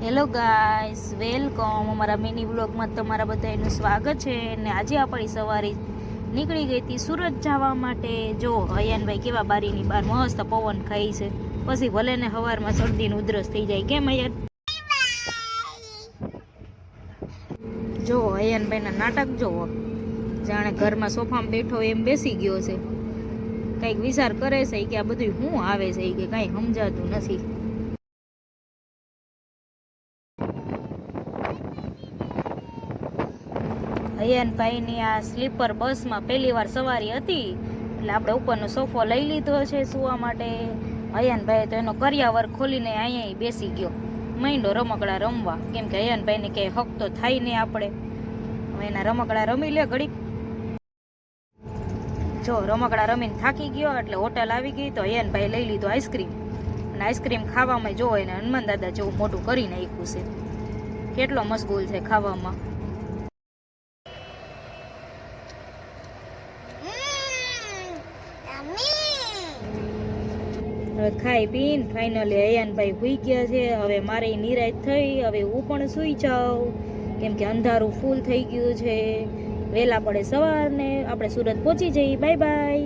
Hello guys, welcome અમારા mini વ્લોગમાં તમારા બધાનું સ્વાગત છે. ને આજે આપણી સવારે નીકળી ગઈ હતી સુરત જવા માટે. જો અયાનભાઈ કેવા બારીની બહાર મસ્ત પવન ખાઈ છે. પછી ભલે ને સવારમાં શરદીનું ઉધરસ થઈ જાય. કેમ અયાન? જો અયાનભાઈના નાટક જોવો, જાણે ઘરમાં સોફામાં બેઠો એમ બેસી ગયો છે. કંઈક વિચાર કરે છે કે આ બધું શું આવે છે કે કાંઈ સમજાતું નથી. અયાનભાઈની આ સ્લીપર બસમાં પહેલી વાર સવારી હતી, એટલે આપણે ઉપરનો સોફો લઈ લીધો છે સૂવા માટે. અયાનભાઈ તો એનો કરિયાવર ખોલીને અહીંયા બેસી ગયો, માંડો રમકડા રમવા. કેમ કે અયાનભાઈને કે હક તો થાય નહીં આપણે. હવે એના રમકડા રમી લે ઘડીક. જો રમકડા રમીને થાકી ગયો એટલે હોટલ આવી ગઈ. તો અયાનભાઈ લઈ લીધો આઈસ્ક્રીમ, અને આઈસ્ક્રીમ ખાવામાં જો એને હનુમાન દાદા જેવું મોટું કરી નાખ્યું છે. કેટલો મશગુલ છે ખાવામાં. હવે ખાઈ પીને ફાઇનલી અયાનભાઈ સૂઈ ગયા છે. હવે મારે નિરાશ થઈ, હવે હું પણ સૂઈ જાઉં, કેમ કે અંધારું ફૂલ થઈ ગયું છે. વહેલા પડે સવારને આપણે સુરત પહોંચી જઈએ. Bye bye.